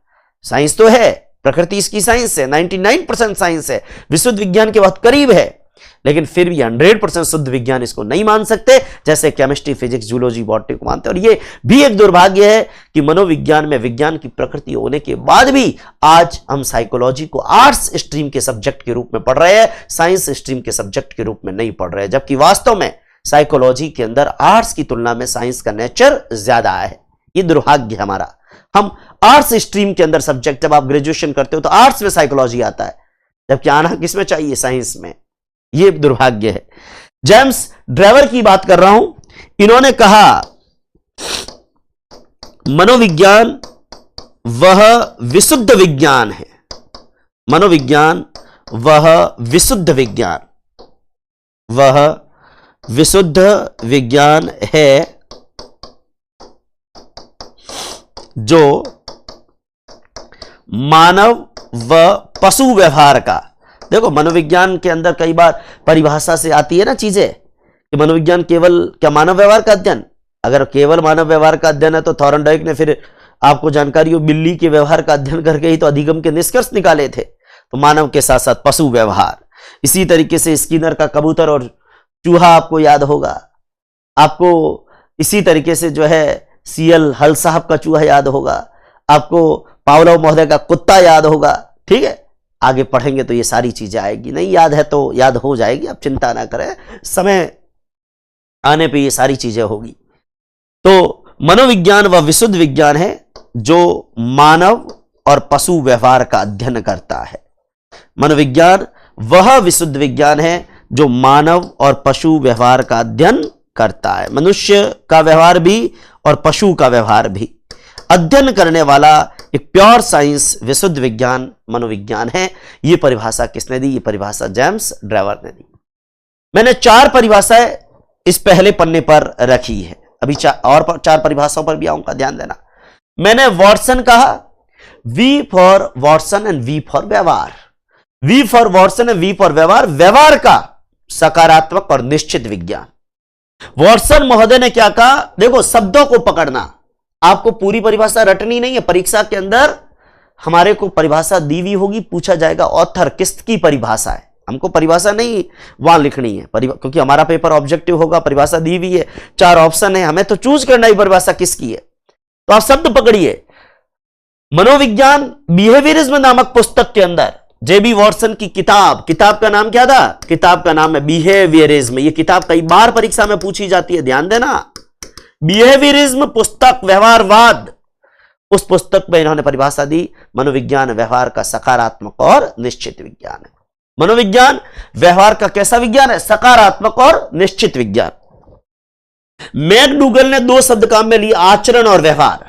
साइंस तो है, प्रकृति इसकी साइंस है, 99% साइंस है, विशुद्ध विज्ञान के बहुत करीब है, लेकिन फिर भी 100% शुद्ध विज्ञान इसको नहीं मान सकते, जैसे केमिस्ट्री, फिजिक्स, जूलॉजी, बॉटनी को मानते हैं। और ये भी एक दुर्भाग्य है कि मनोविज्ञान में विज्ञान की प्रकृति होने के बाद भी आज हम साइकोलॉजी को आर्ट्स स्ट्रीम के सब्जेक्ट के रूप में पढ़ रहे हैं, साइंस स्ट्रीम के सब्जेक्ट के रूप में नहीं पढ़ रहे हैं, जबकि वास्तव में साइकोलॉजी के अंदर आर्ट्स की तुलना में साइंस का नेचर ज्यादा है। ये दुर्भाग्य है हमारा। हम आर्ट्स स्ट्रीम के अंदर सब्जेक्ट, जब आप ग्रेजुएशन करते हो तो आर्ट्स में साइकोलॉजी आता है, जबकि आना किसमें चाहिए? साइंस में। यह दुर्भाग्य है। जेम्स ड्रेवर की बात कर रहा हूं। इन्होंने कहा मनोविज्ञान वह विशुद्ध विज्ञान है। मनोविज्ञान वह विशुद्ध विज्ञान, वह विशुद्ध विज्ञान है जो मानव व पशु व्यवहार का, देखो मनोविज्ञान के अंदर कई बार परिभाषा से आती है ना चीजें कि मनोविज्ञान केवल क्या मानव व्यवहार का अध्ययन। अगर केवल मानव व्यवहार का अध्ययन है तो थॉर्नडाइक ने फिर आपको जानकारी हो बिल्ली के व्यवहार का अध्ययन करके ही तो अधिगम के निष्कर्ष निकाले थे। तो मानव के साथ साथ पशु व्यवहार। इसी तरीके से स्किनर का कबूतर और चूहा आपको याद होगा। आपको इसी तरीके से जो है सीएल हल साहब का चूहा याद होगा। आपको पावलोव महोदय का कुत्ता याद होगा। ठीक है, आगे पढ़ेंगे तो ये सारी चीजें आएगी। नहीं याद है तो याद हो जाएगी, आप चिंता ना करें, समय आने पे ये सारी चीजें होगी। तो मनोविज्ञान वह विशुद्ध विज्ञान है जो मानव और पशु व्यवहार का अध्ययन करता है। मनोविज्ञान वह विशुद्ध विज्ञान है जो मानव और पशु व्यवहार का अध्ययन करता है। मनुष्य का व्यवहार भी और पशु का व्यवहार भी अध्ययन करने वाला एक प्योर साइंस विशुद्ध विज्ञान मनोविज्ञान है। यह परिभाषा किसने दी? ये परिभाषा जेम्स ड्रेवर ने दी। मैंने 4 परिभाषाएं इस पहले पन्ने पर रखी है, अभी और 4 परिभाषाओं पर भी आऊंगा, ध्यान देना। मैंने वॉटसन कहा, V for Watson and V for व्यवहार। V for Watson and V for व्यवहार, व्यवहार का सकारात्मक और निश्चित विज्ञान। वॉटसन महोदय ने क्या कहा? देखो शब्दों को पकड़ना, आपको पूरी परिभाषा रटनी नहीं है। परीक्षा के अंदर हमारे को परिभाषा दी हुई होगी, पूछा जाएगा ऑथर किसकी परिभाषा है। हमको परिभाषा नहीं वहां लिखनी है, क्योंकि हमारा पेपर ऑब्जेक्टिव होगा। परिभाषा दी हुई है, 4 ऑप्शन है, हमें तो चूज करना ही परिभाषा किसकी है। तो आप शब्द पकड़िए। मनोविज्ञान बिहेवियरिज्म नामक पुस्तक के अंदर जेबी वॉटसन की किताब का नाम क्या था? किताब का नाम है बिहेवियरिज्म। यह किताब कई बार परीक्षा में पूछी जाती है, ध्यान देना। बिहेवियरिज्म पुस्तक, व्यवहारवाद, उस पुस्तक में इन्होंने परिभाषा दी, मनोविज्ञान व्यवहार का सकारात्मक और निश्चित विज्ञान है। मनोविज्ञान व्यवहार का कैसा विज्ञान है? सकारात्मक और निश्चित विज्ञान। मैकडूगल ने 2 शब्द काम में लिए, आचरण और व्यवहार।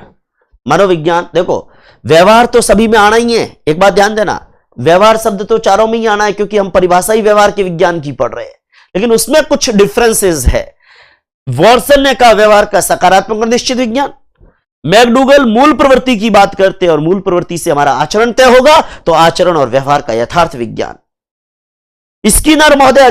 मनोविज्ञान, देखो व्यवहार तो सभी में आना ही है, एक बात ध्यान देना, व्यवहार शब्द तो चारों में ही आना है, क्योंकि हम परिभाषा ही व्यवहार के विज्ञान की पढ़ रहे हैं, लेकिन उसमें कुछ डिफरेंसेस है। वॉटसन ने कहा व्यवहार का सकारात्मक और निश्चित विज्ञान, मैकडूगल मूल प्रवृत्ति की बात करते हैं और मूल प्रवृत्ति से हमारा आचरण तय होगा, तो आचरण और व्यवहार का यथार्थ विज्ञान। स्किनर महोदय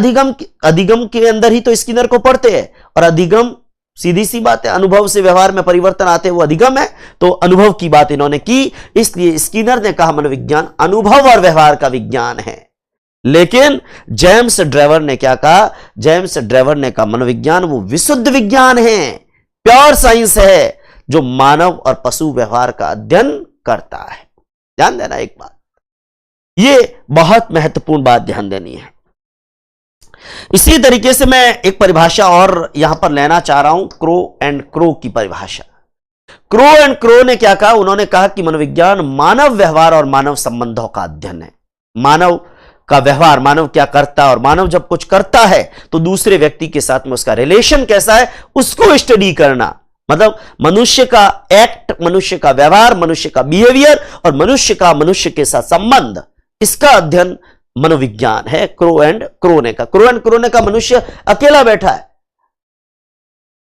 अधिगम के अंदर ही तो स्किनर को पढ़ते हैं, और अधिगम सीधी सी बात है, अनुभव से व्यवहार में परिवर्तन आते हैं, वो अधिगम है। तो अनुभव की बात इन्होंने की, इसलिए स्किनर ने कहा मनोविज्ञान अनुभव और व्यवहार का विज्ञान है। लेकिन जेम्स ड्रेवर ने क्या कहा? जेम्स ड्रेवर ने कहा मनोविज्ञान वो विशुद्ध विज्ञान है, प्योर साइंस है, जो मानव और पशु व्यवहार का अध्ययन करता है। ध्यान देना एक बात, ये बहुत महत्वपूर्ण बात ध्यान देनी है। इसी तरीके से मैं एक परिभाषा और यहां पर लेना चाह रहा हूं, क्रो एंड क्रो की परिभाषा। क्रो एंड क्रो ने क्या कहा? उन्होंने कहा कि मनोविज्ञान मानव व्यवहार और मानव संबंधों का अध्ययन है। मानव का व्यवहार, मानव क्या करता है, और मानव जब कुछ करता है तो दूसरे व्यक्ति के साथ में उसका रिलेशन कैसा है, उसको स्टडी करना। मतलब मनुष्य का एक्ट, मनुष्य का व्यवहार, मनुष्य का बिहेवियर और मनुष्य का मनुष्य के साथ संबंध, इसका अध्ययन मनोविज्ञान है। क्रो एंड क्रो ने कहा। क्रो एंड क्रो ने कहा मनुष्य अकेला बैठा है,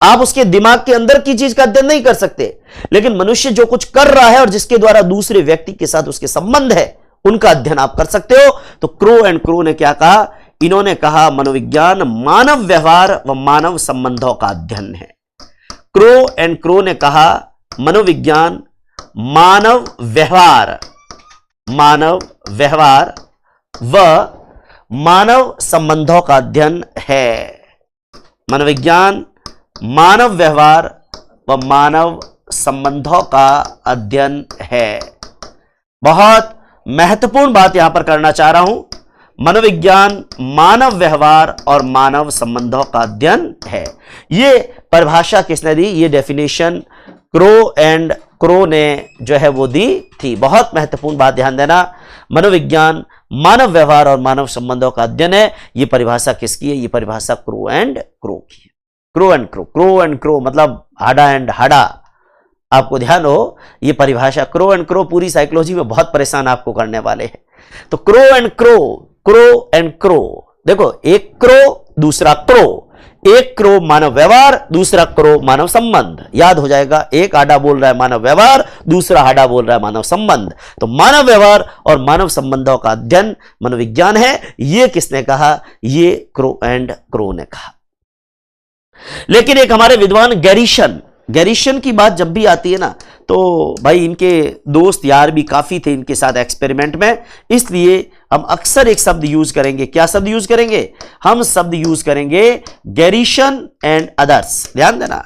आप उसके दिमाग के अंदर की चीज का अध्ययन नहीं कर सकते, लेकिन मनुष्य जो कुछ कर रहा है और जिसके द्वारा दूसरे व्यक्ति के साथ उसके संबंध है, उनका अध्ययन आप कर सकते हो। तो क्रो एंड क्रो ने क्या कहा? इन्होंने कहा मनोविज्ञान मानव व्यवहार व मानव संबंधों का अध्ययन है। क्रो एंड क्रो ने कहा मनोविज्ञान मानव व्यवहार व मानव संबंधों का अध्ययन है। मनोविज्ञान मानव व्यवहार व मानव संबंधों का अध्ययन है। बहुत महत्वपूर्ण बात यहां पर करना चाह रहा हूं, मनोविज्ञान मानव व्यवहार और मानव संबंधों का अध्ययन है। यह परिभाषा किसने दी? ये डेफिनेशन क्रो एंड क्रो ने जो है वो दी थी। बहुत महत्वपूर्ण बात ध्यान देना, मनोविज्ञान मानव व्यवहार और मानव संबंधों का अध्ययन है। यह परिभाषा किसकी है? यह परिभाषा क्रो एंड क्रो की है। Crow and crow, crow and crow मतलब हाडा एंड हाडा। आपको ध्यान हो, यह परिभाषा क्रो एंड क्रो पूरी साइकोलॉजी में बहुत परेशान आपको करने वाले हैं। तो crow and crow, crow and crow, देखो एक क्रो दूसरा क्रो, एक क्रो मानव व्यवहार, दूसरा क्रो मानव संबंध। याद हो जाएगा, एक हाडा बोल रहा है मानव व्यवहार, दूसरा हाडा बोल रहा है मानव संबंध। तो मानव व्यवहार और मानव संबंधों का अध्ययन मनोविज्ञान है। यह किसने कहा? ये क्रो एंड क्रो ने कहा। लेकिन एक हमारे विद्वान गैरिशन की बात जब भी आती है ना, तो भाई इनके दोस्त यार भी काफी थे इनके साथ एक्सपेरिमेंट में, इसलिए हम अक्सर एक शब्द यूज करेंगे। क्या शब्द यूज करेंगे? हम शब्द यूज करेंगे गैरिशन एंड अदर्स। ध्यान देना,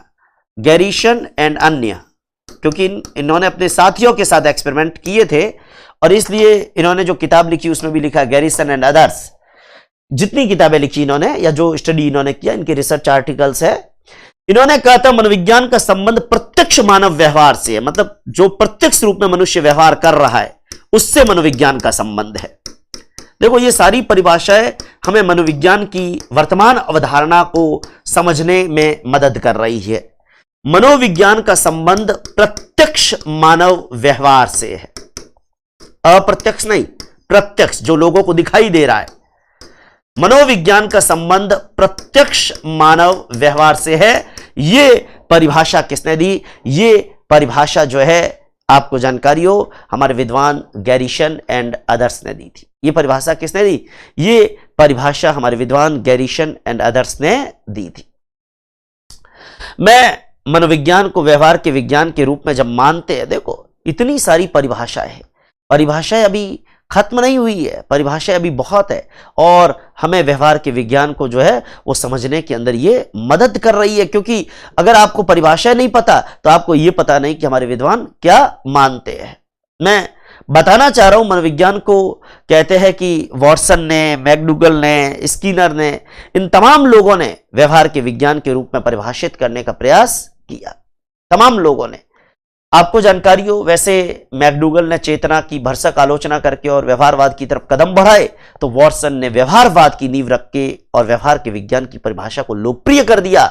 गैरिशन एंड अन्य, क्योंकि इन्होंने अपने साथियों के साथ एक्सपेरिमेंट किए थे और इसलिए इन्होंने जो किताब लिखी उसमें भी लिखा गैरिशन एंड अदर्स। जितनी किताबें लिखी इन्होंने या जो स्टडी इन्होंने किया, इनके रिसर्च आर्टिकल्स है, इन्होंने कहा था मनोविज्ञान का संबंध प्रत्यक्ष मानव व्यवहार से है। मतलब जो प्रत्यक्ष रूप में मनुष्य व्यवहार कर रहा है उससे मनोविज्ञान का संबंध है। देखो ये सारी परिभाषाएं हमें मनोविज्ञान की वर्तमान अवधारणा को समझने में मदद कर रही है। मनोविज्ञान का संबंध प्रत्यक्ष मानव व्यवहार से है, अप्रत्यक्ष नहीं, प्रत्यक्ष जो लोगों को दिखाई दे रहा है। मनोविज्ञान का संबंध प्रत्यक्ष मानव व्यवहार से है। यह परिभाषा किसने दी? ये परिभाषा जो है आपको जानकारी हो, हमारे विद्वान गैरिशन एंड अदर्स ने दी थी। यह परिभाषा किसने दी? ये परिभाषा हमारे विद्वान गैरिशन एंड अदर्स ने दी थी। मैं मनोविज्ञान को व्यवहार के विज्ञान के रूप में जब मानते हैं, देखो इतनी सारी परिभाषाएं अभी खत्म नहीं हुई है, परिभाषाएं अभी बहुत है और हमें व्यवहार के विज्ञान को जो है वो समझने के अंदर ये मदद कर रही है। क्योंकि अगर आपको परिभाषा नहीं पता तो आपको ये पता नहीं कि हमारे विद्वान क्या मानते हैं। मैं बताना चाह रहा हूं, मनोविज्ञान को कहते हैं कि वॉटसन ने, मैकडूगल ने, स्किनर ने, इन तमाम लोगों ने व्यवहार के विज्ञान के रूप में परिभाषित करने का प्रयास किया। तमाम लोगों ने, आपको जानकारी हो, वैसे मैकडूगल ने चेतना की भरसक आलोचना करके और व्यवहारवाद की तरफ कदम बढ़ाए, तो वॉटसन ने व्यवहारवाद की नींव रख के और व्यवहार के विज्ञान की परिभाषा को लोकप्रिय कर दिया।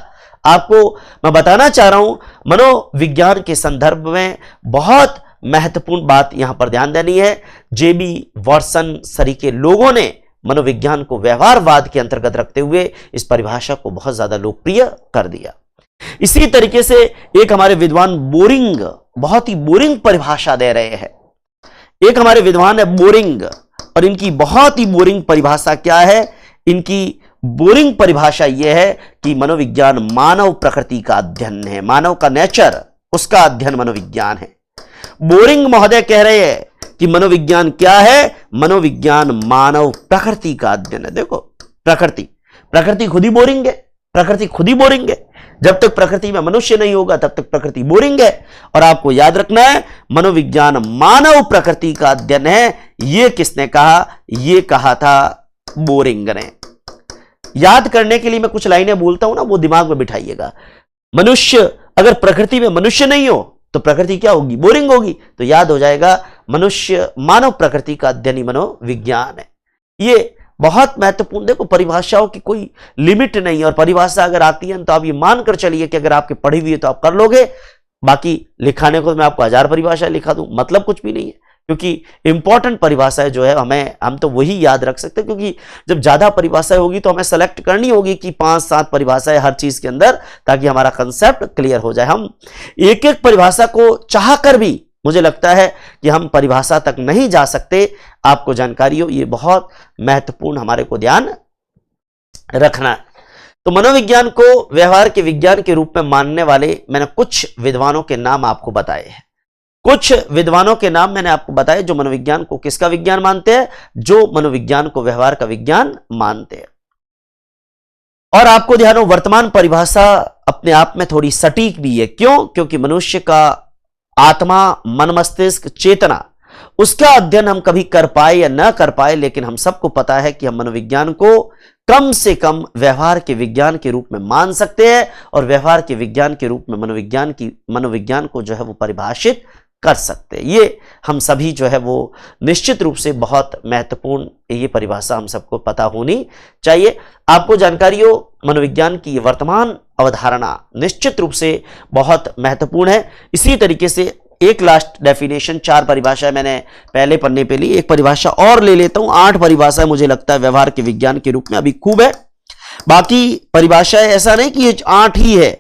आपको मैं बताना चाह रहा हूं, मनोविज्ञान के संदर्भ में बहुत महत्वपूर्ण बात यहां पर ध्यान देनी है। जेबी वॉटसन सरीके लोगों ने मनोविज्ञान को व्यवहारवाद के अंतर्गत रखते हुए इस परिभाषा को बहुत ज्यादा लोकप्रिय कर दिया। इसी तरीके से एक हमारे विद्वान बोरिंग बहुत ही बोरिंग परिभाषा दे रहे हैं। एक हमारे विद्वान है बोरिंग, और इनकी बहुत ही बोरिंग परिभाषा क्या है? इनकी बोरिंग परिभाषा यह है कि मनोविज्ञान मानव प्रकृति का अध्ययन है, मानव का नेचर, उसका अध्ययन मनोविज्ञान है। बोरिंग महोदय कह रहे हैं कि मनोविज्ञान क्या है? मनोविज्ञान मानव प्रकृति का अध्ययन है। देखो, प्रकृति खुद ही बोरिंग है, प्रकृति खुद ही बोरिंग है। जब तक प्रकृति में मनुष्य नहीं होगा तब तक प्रकृति बोरिंग है। और आपको याद रखना है, मनोविज्ञान मानव प्रकृति का अध्ययन है। यह किसने कहा? यह कहा था बोरिंग ने। याद करने के लिए मैं कुछ लाइनें बोलता हूं ना, वो दिमाग में बिठाइएगा। मनुष्य, अगर प्रकृति में मनुष्य नहीं हो तो प्रकृति क्या होगी? बोरिंग होगी। तो याद हो जाएगा, मनुष्य मानव प्रकृति का अध्ययन ही मनोविज्ञान है। ये बहुत महत्वपूर्ण। देखो, परिभाषाओं की कोई लिमिट नहीं, और परिभाषा अगर आती है तो आप ये मानकर चलिए कि अगर आपके पढ़ी हुई है तो आप कर लोगे। बाकी लिखाने को मैं आपको 1000 परिभाषाएं लिखा दूं, मतलब कुछ भी नहीं है, क्योंकि इंपॉर्टेंट परिभाषाएं जो है हम तो वही याद रख सकते हैं। क्योंकि जब ज्यादा परिभाषाएं होगी तो हमें सेलेक्ट करनी होगी कि 5-7 परिभाषाएं हर चीज के अंदर, ताकि हमारा कंसेप्ट क्लियर हो जाए। हम एक एक परिभाषा को चाहकर भी, मुझे लगता है कि हम परिभाषा तक नहीं जा सकते। आपको जानकारी हो, ये बहुत महत्वपूर्ण हमारे को ध्यान रखना है। तो मनोविज्ञान को व्यवहार के विज्ञान के रूप में मानने वाले मैंने कुछ विद्वानों के नाम आपको बताए हैं। कुछ विद्वानों के नाम मैंने आपको बताए जो मनोविज्ञान को किसका विज्ञान मानते हैं? जो मनोविज्ञान को व्यवहार का विज्ञान मानते हैं। और आपको ध्यान हो, वर्तमान परिभाषा अपने आप में थोड़ी सटीक भी है। क्यों? क्योंकि मनुष्य का आत्मा, मन, मस्तिष्क, चेतना, उसका अध्ययन हम कभी कर पाए या न कर पाए, लेकिन हम सबको पता है कि हम मनोविज्ञान को कम से कम व्यवहार के विज्ञान के रूप में मान सकते हैं, और व्यवहार के विज्ञान के रूप में मनोविज्ञान को जो है वो परिभाषित कर सकते हैं। ये हम सभी जो है वो निश्चित रूप से बहुत महत्वपूर्ण, ये परिभाषा हम सबको पता होनी चाहिए। आपको जानकारी हो, मनोविज्ञान की वर्तमान अवधारणा निश्चित रूप से बहुत महत्वपूर्ण है। इसी तरीके से एक लास्ट डेफिनेशन, 4 परिभाषाएं मैंने पहले पन्ने पे ली, एक परिभाषा और ले लेता हूं। 8 परिभाषाएं मुझे लगता है व्यवहार के विज्ञान के रूप में अभी खूब है। बाकी परिभाषाएं ऐसा नहीं कि ये 8 ही है,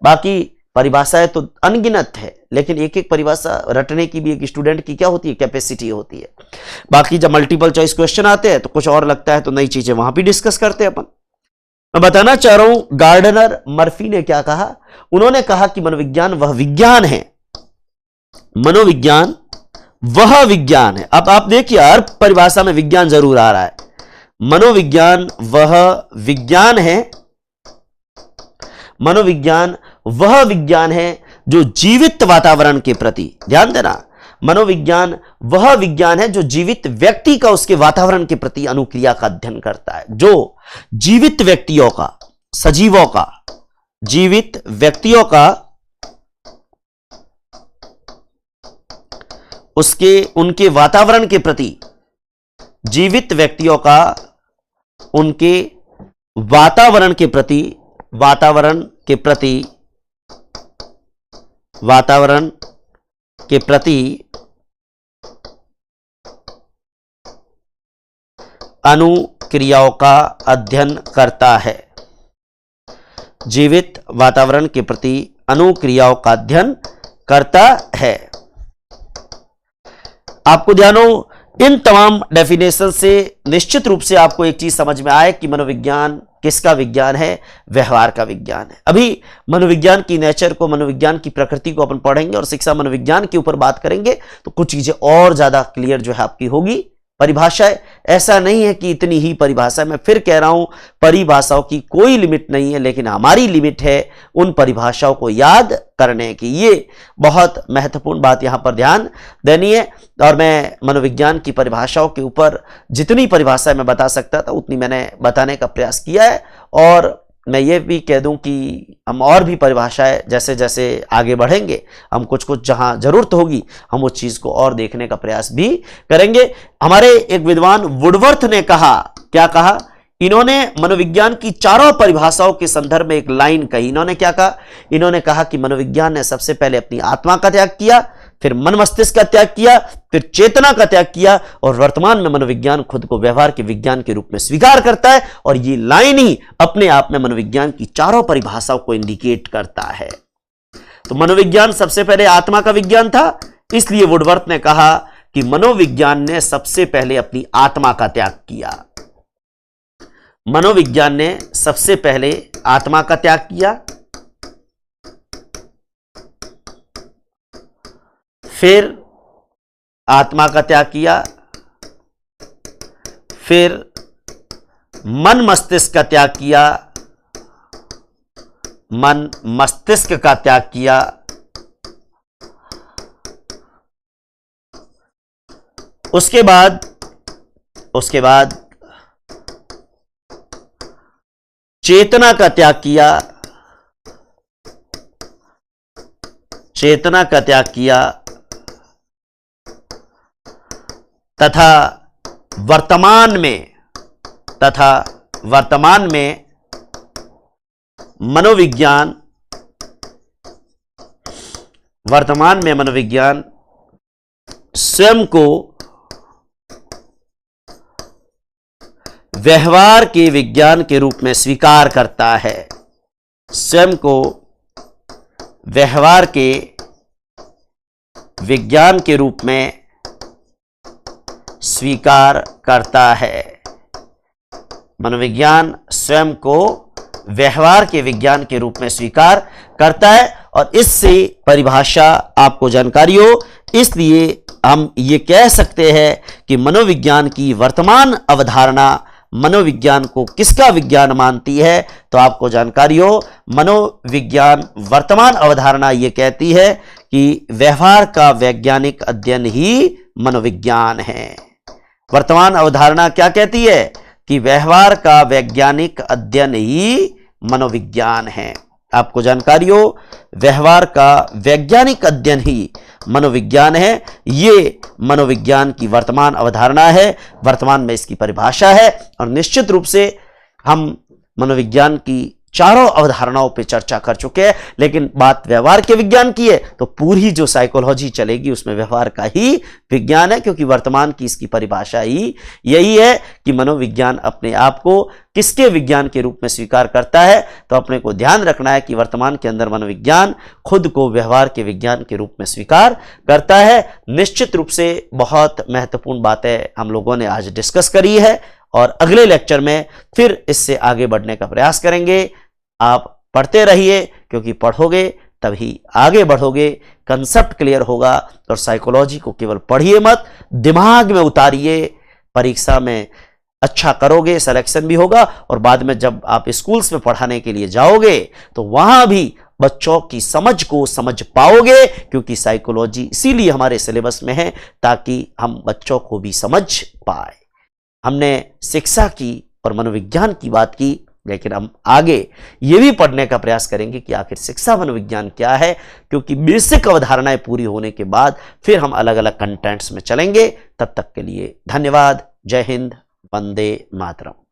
बाकी परिभाषाएं तो अनगिनत है, लेकिन एक एक परिभाषा रटने की भी एक स्टूडेंट की क्या होती है? कैपेसिटी होती है। बाकी जब मल्टीपल चॉइस क्वेश्चन आते हैं तो कुछ और लगता है, तो नई चीजें वहां भी डिस्कस करते हैं अपन। मैं बताना चाह रहा हूं, गार्डनर मर्फी ने क्या कहा? उन्होंने कहा कि मनोविज्ञान वह विज्ञान है, मनोविज्ञान वह विज्ञान है। अब आप देखिए, हर परिभाषा में विज्ञान जरूर आ रहा है। मनोविज्ञान वह विज्ञान है, मनोविज्ञान वह विज्ञान है जो जीवित वातावरण के प्रति, ध्यान देना, मनोविज्ञान वह विज्ञान है जो जीवित व्यक्ति का उसके वातावरण के प्रति अनुक्रिया का अध्ययन करता है। जो जीवित व्यक्तियों का, सजीवों का, जीवित व्यक्तियों का उनके वातावरण के प्रति, जीवित व्यक्तियों का उनके वातावरण के प्रति अनुक्रियाओं का अध्ययन करता है। जीवित वातावरण के प्रति अनुक्रियाओं का अध्ययन करता है। आपको ध्यान हो, इन तमाम डेफिनेशन से निश्चित रूप से आपको एक चीज समझ में आए कि मनोविज्ञान किसका विज्ञान है? व्यवहार का विज्ञान है। अभी मनोविज्ञान की नेचर को, मनोविज्ञान की प्रकृति को अपन पढ़ेंगे और शिक्षा मनोविज्ञान के ऊपर बात करेंगे, तो कुछ चीजें और ज्यादा क्लियर जो है आपकी होगी। परिभाषाएं, ऐसा नहीं है कि इतनी ही परिभाषा, मैं फिर कह रहा हूं, परिभाषाओं की कोई लिमिट नहीं है, लेकिन हमारी लिमिट है उन परिभाषाओं को याद करने की। ये बहुत महत्वपूर्ण बात यहां पर ध्यान देनी है। और मैं मनोविज्ञान की परिभाषाओं के ऊपर जितनी परिभाषाएं मैं बता सकता था उतनी मैंने बताने का प्रयास किया है। और मैं ये भी कह दूं कि हम और भी परिभाषाएं जैसे जैसे आगे बढ़ेंगे, हम कुछ कुछ जहां जरूरत होगी हम उस चीज को और देखने का प्रयास भी करेंगे। हमारे एक विद्वान वुडवर्थ ने कहा, क्या कहा? इन्होंने मनोविज्ञान की 4 परिभाषाओं के संदर्भ में एक लाइन कही। इन्होंने क्या कहा? इन्होंने कहा कि मनोविज्ञान ने सबसे पहले अपनी आत्मा का त्याग किया, फिर मन मस्तिष्क का त्याग किया, फिर चेतना का त्याग किया, और वर्तमान में मनोविज्ञान खुद को व्यवहार के विज्ञान के रूप में स्वीकार करता है। और ये लाइन ही अपने आप में मनोविज्ञान की 4 परिभाषाओं को इंडिकेट करता है। तो मनोविज्ञान सबसे पहले आत्मा का विज्ञान था, इसलिए वुडवर्थ ने कहा कि मनोविज्ञान ने सबसे पहले अपनी आत्मा का त्याग किया। मनोविज्ञान ने सबसे पहले आत्मा का त्याग किया, फिर आत्मा का त्याग किया, फिर मन मस्तिष्क का त्याग किया, मन मस्तिष्क का त्याग किया, उसके बाद चेतना का त्याग किया, चेतना का त्याग किया, तथा वर्तमान में मनोविज्ञान स्वयं को व्यवहार के विज्ञान के रूप में स्वीकार करता है, स्वयं को व्यवहार के विज्ञान के रूप में स्वीकार करता है। मनोविज्ञान स्वयं को व्यवहार के विज्ञान के रूप में स्वीकार करता है, और इससे परिभाषा आपको जानकारी हो, इसलिए हम ये कह सकते हैं कि मनोविज्ञान की वर्तमान अवधारणा मनोविज्ञान को किसका विज्ञान मानती है। तो आपको जानकारी हो, मनोविज्ञान वर्तमान अवधारणा ये कहती है कि व्यवहार का वैज्ञानिक अध्ययन ही मनोविज्ञान है। वर्तमान अवधारणा क्या कहती है कि व्यवहार का वैज्ञानिक अध्ययन ही मनोविज्ञान है। आपको जानकारी हो, व्यवहार का वैज्ञानिक अध्ययन ही मनोविज्ञान है। ये मनोविज्ञान की वर्तमान अवधारणा है, वर्तमान में इसकी परिभाषा है, और निश्चित रूप से हम मनोविज्ञान की चारों अवधारणाओं पे चर्चा कर चुके हैं। लेकिन बात व्यवहार के विज्ञान की है तो पूरी जो साइकोलॉजी चलेगी उसमें व्यवहार का ही विज्ञान है, क्योंकि वर्तमान की इसकी परिभाषा ही यही है कि मनोविज्ञान अपने आप को किसके विज्ञान के रूप में स्वीकार करता है। तो अपने को ध्यान रखना है कि वर्तमान के अंदर मनोविज्ञान खुद को व्यवहार के विज्ञान के रूप में स्वीकार करता है। निश्चित रूप से बहुत महत्वपूर्ण बातें हम लोगों ने आज डिस्कस करी है, और अगले लेक्चर में फिर इससे आगे बढ़ने का प्रयास करेंगे। आप पढ़ते रहिए, क्योंकि पढ़ोगे तभी आगे बढ़ोगे, कंसेप्ट क्लियर होगा। और साइकोलॉजी को केवल पढ़िए मत, दिमाग में उतारिए, परीक्षा में अच्छा करोगे, सिलेक्शन भी होगा, और बाद में जब आप स्कूल्स में पढ़ाने के लिए जाओगे तो वहां भी बच्चों की समझ को समझ पाओगे, क्योंकि साइकोलॉजी इसीलिए हमारे सिलेबस में है ताकि हम बच्चों को भी समझ पाए। हमने शिक्षा की और मनोविज्ञान की बात की, लेकिन हम आगे ये भी पढ़ने का प्रयास करेंगे कि आखिर शिक्षा मनोविज्ञान क्या है, क्योंकि बेसिक अवधारणाएं पूरी होने के बाद फिर हम अलग अलग कंटेंट्स में चलेंगे। तब तक के लिए धन्यवाद। जय हिंद, वंदे मातरम।